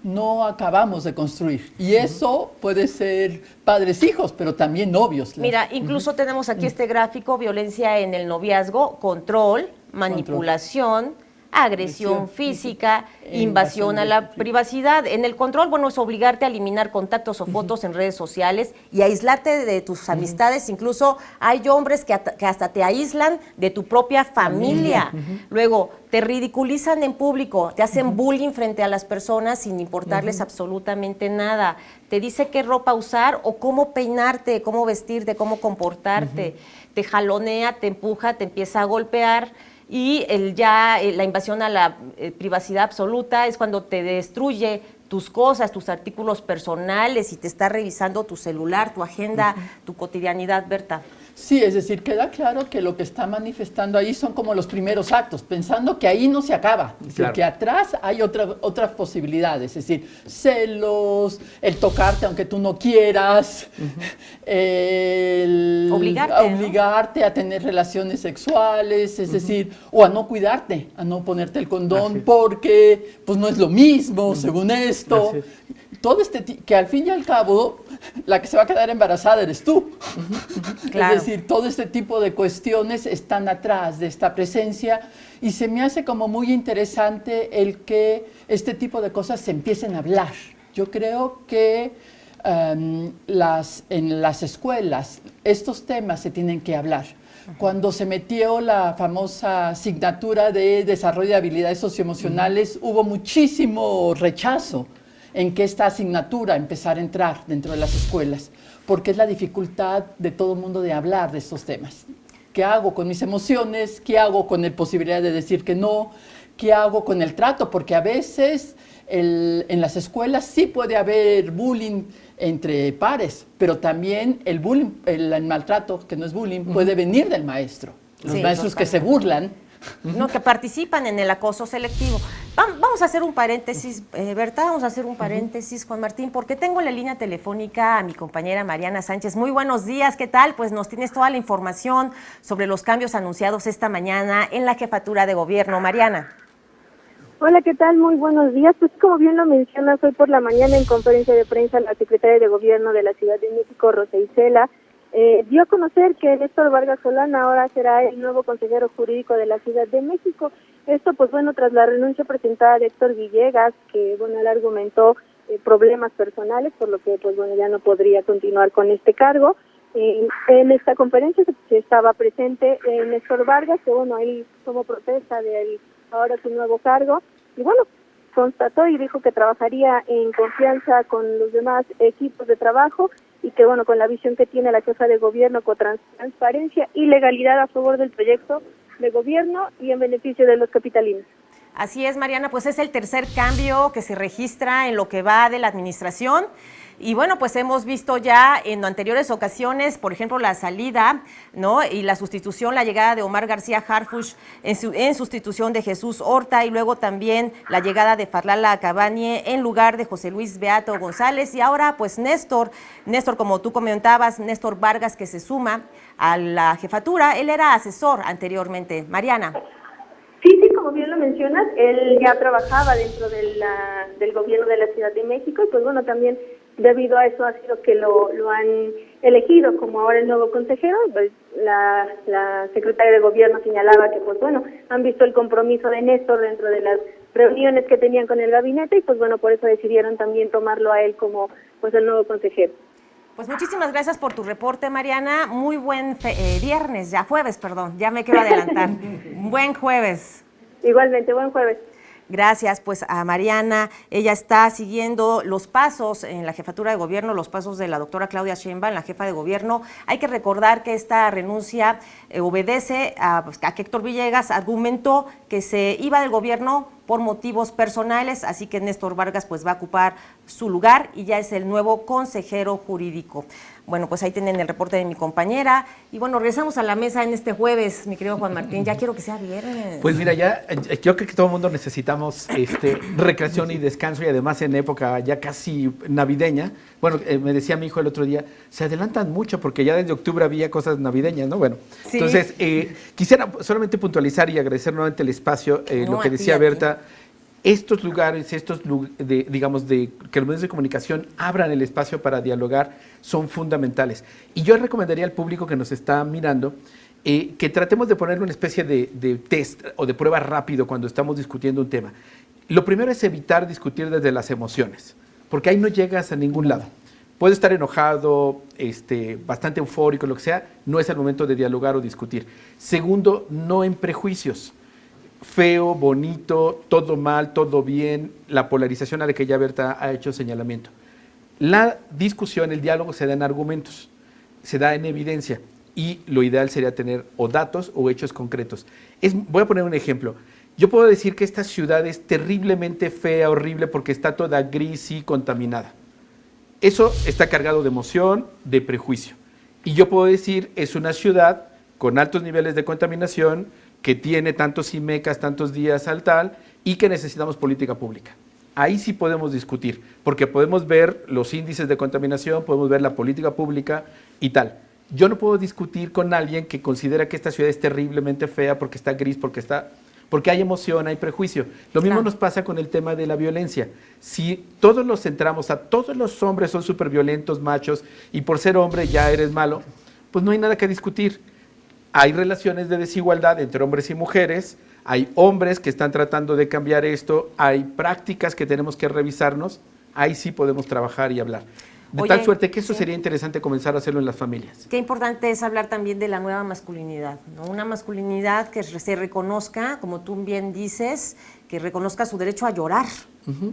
no acabamos de construir. Y eso puede ser padres-hijos, pero también novios. Mira, incluso tenemos aquí este gráfico: violencia en el noviazgo, control, manipulación, agresión física, invasión a la privacidad. En el control, bueno, es obligarte a eliminar contactos o fotos en redes sociales y aislarte de tus amistades. Incluso hay hombres que hasta te aíslan de tu propia familia. Luego, te ridiculizan en público, te hacen bullying frente a las personas sin importarles absolutamente nada. Te dice qué ropa usar o cómo peinarte, cómo vestirte, cómo comportarte. Te jalonea, te empuja, te empieza a golpear. Y la invasión a la privacidad absoluta es cuando te destruye tus cosas, tus artículos personales y te está revisando tu celular, tu agenda, tu cotidianidad, Berta. Sí, es decir, queda claro que lo que está manifestando ahí son como los primeros actos, pensando que ahí no se acaba, es decir, que atrás hay otras posibilidades, es decir, celos, el tocarte aunque tú no quieras, el obligarte a tener relaciones sexuales, es decir, o a no cuidarte, a no ponerte el condón porque pues no es lo mismo, según esto. Todo que al fin y al cabo, la que se va a quedar embarazada eres tú. Claro. Es decir, todo este tipo de cuestiones están atrás de esta presencia y se me hace como muy interesante el que este tipo de cosas se empiecen a hablar. Yo creo que en las escuelas estos temas se tienen que hablar. Cuando se metió la famosa asignatura de desarrollo de habilidades socioemocionales, hubo muchísimo rechazo en que esta asignatura empezara a entrar dentro de las escuelas, porque es la dificultad de todo el mundo de hablar de estos temas. ¿Qué hago con mis emociones? ¿Qué hago con la posibilidad de decir que no? ¿Qué hago con el trato? Porque a veces en las escuelas sí puede haber bullying entre pares, pero también el bullying, el maltrato, que no es bullying, puede venir del maestro. Los maestros que se burlan. No, que participan en el acoso selectivo. Vamos a hacer un paréntesis, Berta, vamos a hacer un paréntesis, Juan Martín, porque tengo en la línea telefónica a mi compañera Mariana Sánchez. Muy buenos días, ¿qué tal? Pues nos tienes toda la información sobre los cambios anunciados esta mañana en la jefatura de gobierno. Mariana. Hola, ¿qué tal? Muy buenos días. Pues como bien lo mencionas, hoy por la mañana en conferencia de prensa la secretaria de Gobierno de la Ciudad de México, Rosa Isela, dio a conocer que Néstor Vargas Solana ahora será el nuevo consejero jurídico de la Ciudad de México. Esto, pues bueno, tras la renuncia presentada de Héctor Villegas, que bueno, él argumentó problemas personales, por lo que pues bueno, ya no podría continuar con este cargo. En esta conferencia se estaba presente Néstor Vargas, que bueno, él tomó protesta de ahora su nuevo cargo, y bueno, constató y dijo que trabajaría en confianza con los demás equipos de trabajo y que bueno, con la visión que tiene la jefa de gobierno con transparencia y legalidad a favor del proyecto de gobierno y en beneficio de los capitalinos. Así es, Mariana, pues es el tercer cambio que se registra en lo que va de la administración. Y bueno, pues hemos visto ya en anteriores ocasiones, por ejemplo, la salida, ¿no? Y la sustitución, la llegada de Omar García Harfuch en sustitución de Jesús Horta, y luego también la llegada de Farlala Cabañe en lugar de José Luis Beato González. Y ahora, pues Néstor, como tú comentabas, Néstor Vargas, que se suma a la jefatura. Él era asesor anteriormente. Mariana. Sí, como bien lo mencionas, él ya trabajaba dentro del gobierno de la Ciudad de México y pues bueno, también debido a eso ha sido que lo han elegido como ahora el nuevo consejero. Pues la secretaria de gobierno señalaba que pues bueno, han visto el compromiso de Néstor dentro de las reuniones que tenían con el gabinete y pues bueno, por eso decidieron también tomarlo a él como pues el nuevo consejero. Pues muchísimas gracias por tu reporte, Mariana. Muy buen jueves, ya me quiero adelantar. Buen jueves. Igualmente, buen jueves. Gracias, pues a Mariana. Ella está siguiendo los pasos en la jefatura de gobierno, los pasos de la doctora Claudia Sheinbaum, la jefa de gobierno. Hay que recordar que esta renuncia obedece a que Héctor Villegas argumentó que se iba del gobierno por motivos personales, así que Néstor Vargas pues va a ocupar su lugar y ya es el nuevo consejero jurídico. Bueno, pues ahí tienen el reporte de mi compañera. Y bueno, regresamos a la mesa en este jueves, mi querido Juan Martín. Ya quiero que sea viernes. Pues mira, ya yo creo que todo el mundo necesitamos recreación y descanso, y además en época ya casi navideña. Bueno, me decía mi hijo el otro día, se adelantan mucho porque ya desde octubre había cosas navideñas, ¿no? Bueno, sí. Entonces quisiera solamente puntualizar y agradecer nuevamente el espacio, lo que decía Berta. Estos lugares, que los medios de comunicación abran el espacio para dialogar, son fundamentales. Y yo recomendaría al público que nos está mirando que tratemos de ponerle una especie de test o de prueba rápido cuando estamos discutiendo un tema. Lo primero es evitar discutir desde las emociones, porque ahí no llegas a ningún lado. Puedes estar enojado, bastante eufórico, lo que sea, no es el momento de dialogar o discutir. Segundo, no en prejuicios. Feo, bonito, todo mal, todo bien, la polarización a la que ya Berta ha hecho señalamiento. La discusión, el diálogo se da en argumentos, se da en evidencia, y lo ideal sería tener o datos o hechos concretos. Voy a poner un ejemplo. Yo puedo decir que esta ciudad es terriblemente fea, horrible, porque está toda gris y contaminada. Eso está cargado de emoción, de prejuicio. Y yo puedo decir, es una ciudad con altos niveles de contaminación, que tiene tantos IMECAS, tantos días al tal, y que necesitamos política pública. Ahí sí podemos discutir, porque podemos ver los índices de contaminación, podemos ver la política pública y tal. Yo no puedo discutir con alguien que considera que esta ciudad es terriblemente fea porque está gris, porque hay emoción, hay prejuicio. Lo mismo nos pasa con el tema de la violencia. Si todos los centramos a todos los hombres son súper violentos, machos, y por ser hombre ya eres malo, pues no hay nada que discutir. Hay relaciones de desigualdad entre hombres y mujeres, hay hombres que están tratando de cambiar esto, hay prácticas que tenemos que revisarnos, ahí sí podemos trabajar y hablar. De Oye, tal suerte que eso sí. sería interesante comenzar a hacerlo en las familias. Qué importante es hablar también de la nueva masculinidad, ¿no? Una masculinidad que se reconozca, como tú bien dices, que reconozca su derecho a llorar,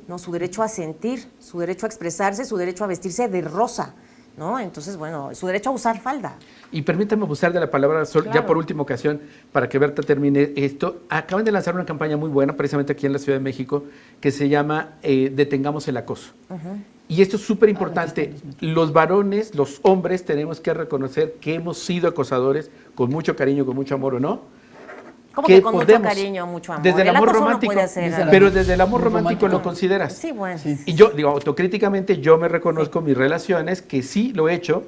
¿no? Su derecho a sentir, su derecho a expresarse, su derecho a vestirse de rosa, ¿no? Entonces, bueno, su derecho a usar falda. Y permítame abusar de la palabra sol, Claro. ya por última ocasión, para que Berta termine esto. Acaban de lanzar una campaña muy buena, precisamente aquí en la Ciudad de México, que se llama Detengamos el acoso. Y esto es súper importante. Los varones, los hombres, tenemos que reconocer que hemos sido acosadores con mucho cariño, con mucho amor, ¿o no? Como que que con mucho podemos, cariño, mucho amor. Desde el amor acoso no romántico, puede hacer desde el pero amor desde el amor romántico romántico. lo consideras. Sí, bueno. Sí. Y yo, digo, autocríticamente, yo me reconozco mis relaciones, que sí lo he hecho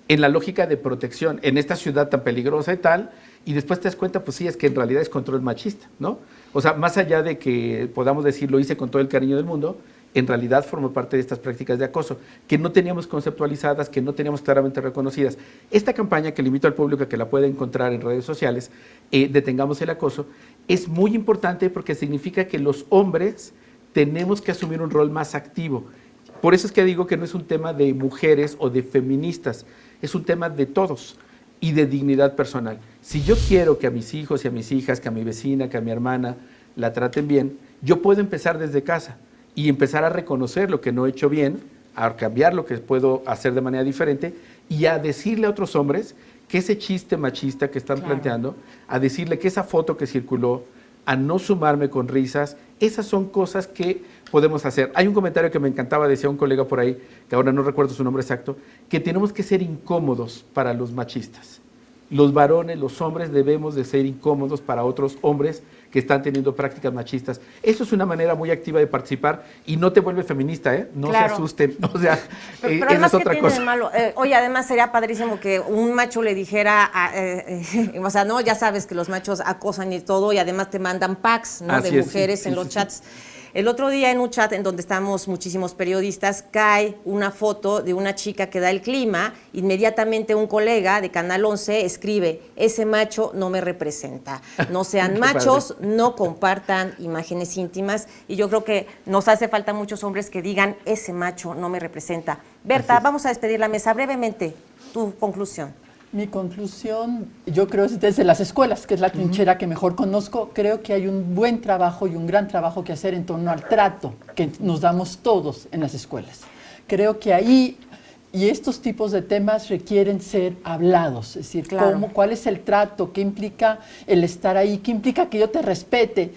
en la lógica de protección, en esta ciudad tan peligrosa y tal, y después te das cuenta, pues sí, es que en realidad es control machista, ¿no? O sea, más allá de que podamos decir lo hice con todo el cariño del mundo, en realidad forma parte de estas prácticas de acoso, que no teníamos conceptualizadas, que no teníamos claramente reconocidas. Esta campaña, que le invito al público a que la pueda encontrar en redes sociales, Detengamos el acoso, es muy importante porque significa que los hombres tenemos que asumir un rol más activo. Por eso es que digo que no es un tema de mujeres o de feministas, es un tema de todos y de dignidad personal. Si yo quiero que a mis hijos y a mis hijas, que a mi vecina, que a mi hermana la traten bien, yo puedo empezar desde casa y empezar a reconocer lo que no he hecho bien, a cambiar lo que puedo hacer de manera diferente y a decirle a otros hombres que ese chiste machista que están planteando, a decirle que esa foto que circuló, a no sumarme con risas, esas son cosas que podemos hacer. Hay un comentario que me encantaba, decía un colega por ahí, que ahora no recuerdo su nombre exacto, que tenemos que ser incómodos para los machistas. Los varones, los hombres debemos de ser incómodos para otros hombres que están teniendo prácticas machistas. Eso es una manera muy activa de participar y no te vuelve feminista, ¿eh? No Claro. se asusten, o sea, Pero esa además, es ¿qué otra tiene de cosa. malo? Oye, además sería padrísimo que un macho le dijera, o sea, no, ya sabes que los machos acosan y todo, y además te mandan packs, ¿no? Así De es, mujeres sí, en sí, los sí. chats. El otro día en un chat en donde estamos muchísimos periodistas, cae una foto de una chica que da el clima, inmediatamente un colega de Canal 11 escribe, ese macho no me representa, no sean Qué machos, no compartan imágenes íntimas, y yo creo que nos hace falta muchos hombres que digan, ese macho no me representa. Berta, vamos a despedir la mesa brevemente, tu conclusión. Mi conclusión, yo creo, es desde las escuelas, que es la trinchera que mejor conozco. Creo que hay un buen trabajo y un gran trabajo que hacer en torno al trato que nos damos todos en las escuelas. Creo que ahí, y estos tipos de temas requieren ser hablados, es decir, Claro. cuál es el trato, qué implica el estar ahí, qué implica que yo te respete.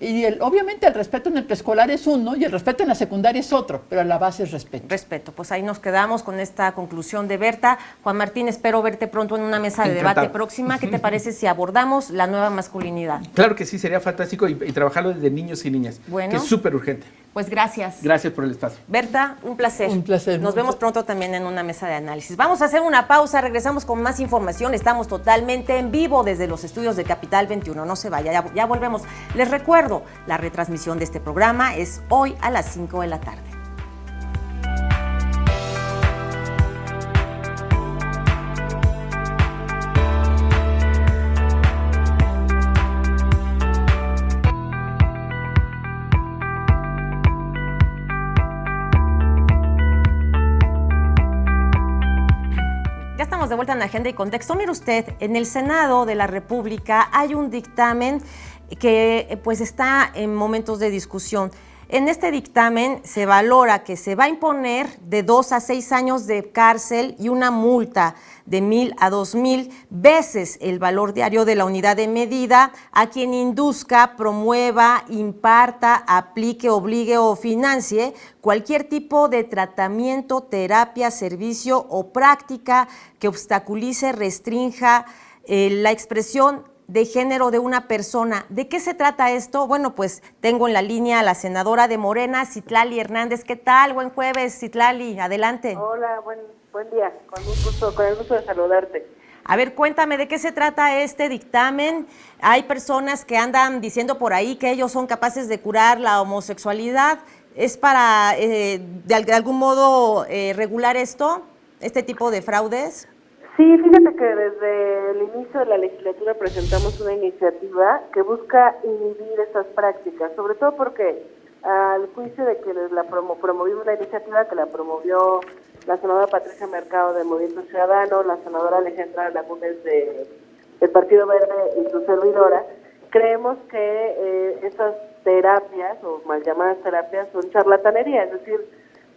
Y obviamente el respeto en el preescolar es uno y el respeto en la secundaria es otro, pero la base es respeto. Respeto, pues ahí nos quedamos con esta conclusión de Berta. Juan Martín, espero verte pronto en una mesa de Encantado. debate próxima. ¿Qué te parece si abordamos la nueva masculinidad? Claro que sí, sería fantástico y trabajarlo desde niños y niñas, Bueno. que es súper urgente. Pues gracias. Gracias por el espacio. Berta, un placer. Un placer. Nos vemos pronto también en una mesa de análisis. Vamos a hacer una pausa, regresamos con más información. Estamos totalmente en vivo desde los estudios de Capital 21. No se vaya, ya volvemos. Les recuerdo, la retransmisión de este programa es hoy a las 5 de la tarde. Ya estamos de vuelta en Agenda y Contexto. Mire usted, en el Senado de la República hay un dictamen que pues está en momentos de discusión. En este dictamen se valora que se va a imponer de 2 a 6 años de cárcel y una multa de 1,000 a 2,000 veces el valor diario de la unidad de medida a quien induzca, promueva, imparta, aplique, obligue o financie cualquier tipo de tratamiento, terapia, servicio o práctica que obstaculice, restrinja la expresión de género de una persona. ¿De qué se trata esto? Bueno, pues tengo en la línea a la senadora de Morena, Citlali Hernández. ¿Qué tal? Buen jueves, Citlali, adelante. Hola, buen día, con el gusto de saludarte. A ver, cuéntame, ¿de qué se trata este dictamen? Hay personas que andan diciendo por ahí que ellos son capaces de curar la homosexualidad. ¿Es para, de algún modo, regular esto, este tipo de fraudes? Sí, fíjate que desde el inicio de la legislatura presentamos una iniciativa que busca inhibir estas prácticas, sobre todo porque al juicio de quienes la promovimos la iniciativa, que la promovió la senadora Patricia Mercado de Movimiento Ciudadano, la senadora Alejandra Lagunes del Partido Verde y su servidora, creemos que esas terapias, o mal llamadas terapias, son charlatanería, es decir,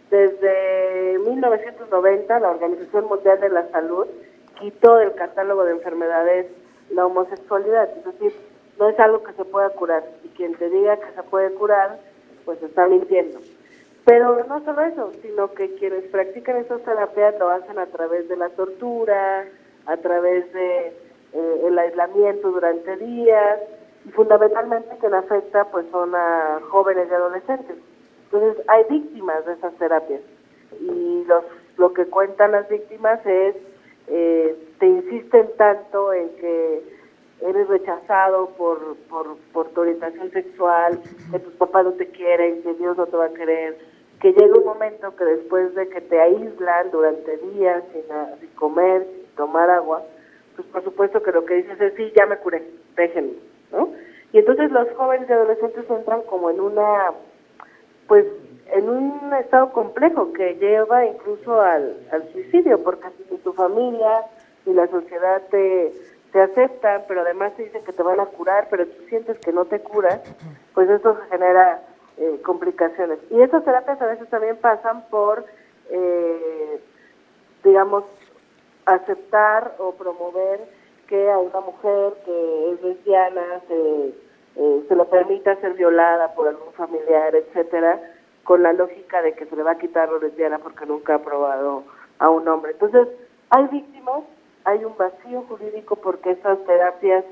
desde 1990 la Organización Mundial de la Salud quitó del catálogo de enfermedades la homosexualidad, es decir, no es algo que se pueda curar, y quien te diga que se puede curar, pues está mintiendo. Pero no solo eso, sino que quienes practican esas terapias lo hacen a través de la tortura, a través de el aislamiento durante días, y fundamentalmente quien afecta pues son a jóvenes y adolescentes. Entonces hay víctimas de esas terapias, y lo que cuentan las víctimas es, te insisten tanto en que eres rechazado por tu orientación sexual, que tus papás no te quieren, que Dios no te va a querer, que llega un momento que después de que te aíslan durante días sin comer, sin tomar agua, pues por supuesto que lo que dices es, sí, ya me curé, déjenme, ¿no? Y entonces los jóvenes y adolescentes entran como en en un estado complejo que lleva incluso al suicidio, porque si tu familia y la sociedad te aceptan, pero además te dicen que te van a curar, pero tú sientes que no te curas, pues eso genera complicaciones. Y esas terapias a veces también pasan por, digamos, aceptar o promover que a una mujer que es lesbiana se le permita ser violada por algún familiar, etcétera, con la lógica de que se le va a quitar lo lesbiana porque nunca ha probado a un hombre. Entonces, hay víctimas, hay un vacío jurídico porque esas terapias,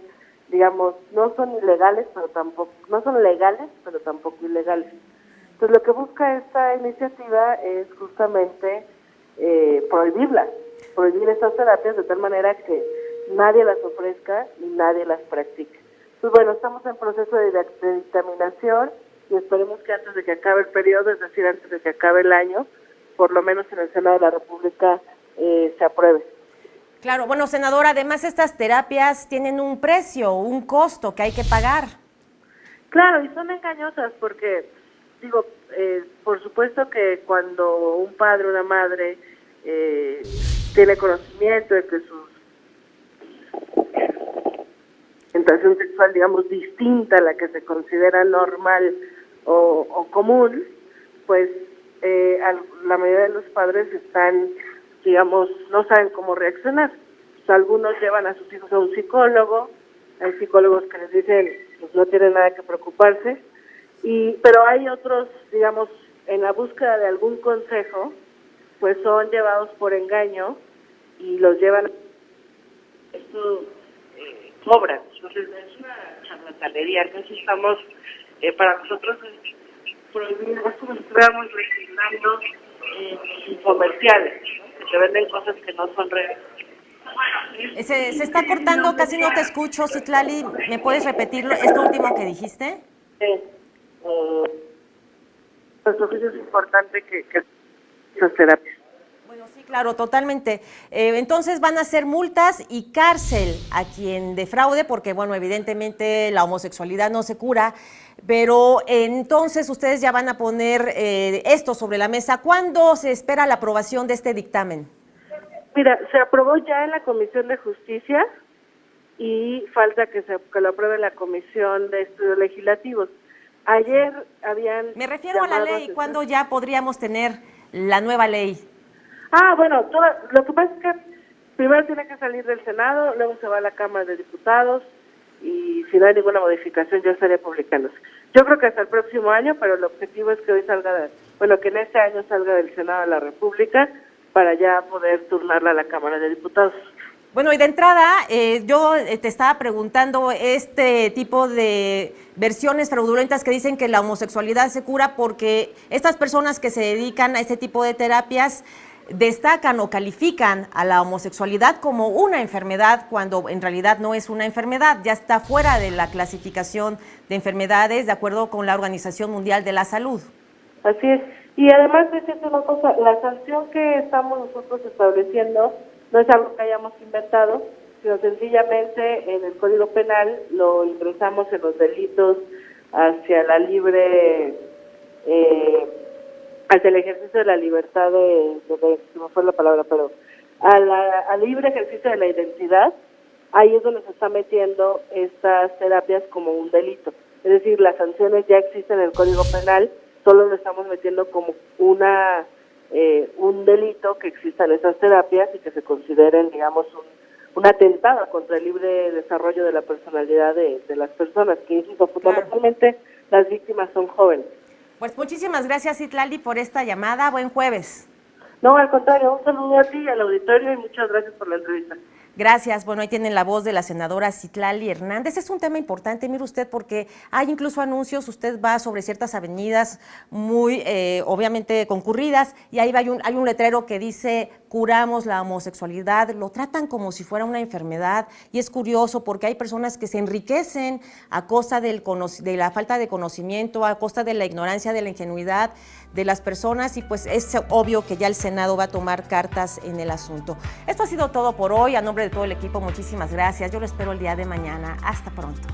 digamos, no son legales, pero tampoco ilegales. Entonces, lo que busca esta iniciativa es justamente prohibir estas terapias de tal manera que nadie las ofrezca y nadie las practique. Entonces, bueno, estamos en proceso de dictaminación y esperemos que antes de que acabe el periodo, es decir, antes de que acabe el año, por lo menos en el Senado de la República se apruebe. Claro, bueno, senadora, además estas terapias tienen un precio, un costo que hay que pagar. Claro, y son engañosas porque, digo, por supuesto que cuando un padre o una madre tiene conocimiento de que su orientación sexual, digamos, distinta a la que se considera normal o común, pues la mayoría de los padres están, digamos, no saben cómo reaccionar. O sea, algunos llevan a sus hijos a un psicólogo, hay psicólogos que les dicen, pues no tienen nada que preocuparse, pero hay otros, digamos, en la búsqueda de algún consejo, pues son llevados por engaño y los llevan, esto cobran. Entonces es una charlatanería. Entonces estamos, para nosotros prohibir, es como si estuviéramos legislando comerciales, ¿no? Que te venden cosas que no son reales. Se está cortando, casi no te escucho, Citlali. ¿Me puedes repetir esto último que dijiste? Nuestro juicio es importante que esas terapias. Bueno, sí, claro, totalmente. Entonces van a ser multas y cárcel a quien defraude, porque, bueno, evidentemente la homosexualidad no se cura, pero entonces ustedes ya van a poner esto sobre la mesa. ¿Cuándo se espera la aprobación de este dictamen? Mira, se aprobó ya en la Comisión de Justicia y falta que lo apruebe la Comisión de Estudios Legislativos. Ayer habían... Me refiero a la ley. ¿Cuándo ya podríamos tener la nueva ley? Bueno, lo que pasa es que primero tiene que salir del Senado, luego se va a la Cámara de Diputados y si no hay ninguna modificación ya estaría publicándose. Yo creo que hasta el próximo año, pero el objetivo es que hoy que en este año salga del Senado de la República para ya poder turnarla a la Cámara de Diputados. Bueno, y de entrada, yo te estaba preguntando este tipo de versiones fraudulentas que dicen que la homosexualidad se cura porque estas personas que se dedican a este tipo de terapias destacan o califican a la homosexualidad como una enfermedad cuando en realidad no es una enfermedad, ya está fuera de la clasificación de enfermedades de acuerdo con la Organización Mundial de la Salud. Así es. Y además, decirte una cosa, la sanción que estamos nosotros estableciendo no es algo que hayamos inventado, sino sencillamente en el Código Penal lo ingresamos en los delitos hacia la libre hacia el ejercicio de la libertad no fue la palabra, pero al libre ejercicio de la identidad, ahí es donde se está metiendo estas terapias como un delito. Es decir, las sanciones ya existen en el Código Penal, solo lo estamos metiendo como un delito que existan esas terapias y que se consideren, digamos, un atentado contra el libre desarrollo de la personalidad de las personas, que insisto, fundamentalmente las víctimas son jóvenes. Pues muchísimas gracias, Citlali, por esta llamada. Buen jueves. No, al contrario, un saludo a ti y al auditorio y muchas gracias por la entrevista. Gracias. Bueno, ahí tienen la voz de la senadora Citlali Hernández. Es un tema importante, mire usted, porque hay incluso anuncios, usted va sobre ciertas avenidas muy, obviamente, concurridas, y ahí hay un letrero que dice, curamos la homosexualidad, lo tratan como si fuera una enfermedad, y es curioso porque hay personas que se enriquecen a costa de la falta de conocimiento, a costa de la ignorancia, de la ingenuidad de las personas, y pues es obvio que ya el Senado va a tomar cartas en el asunto. Esto ha sido todo por hoy. A nombre de todo el equipo, muchísimas gracias. Yo lo espero el día de mañana. Hasta pronto.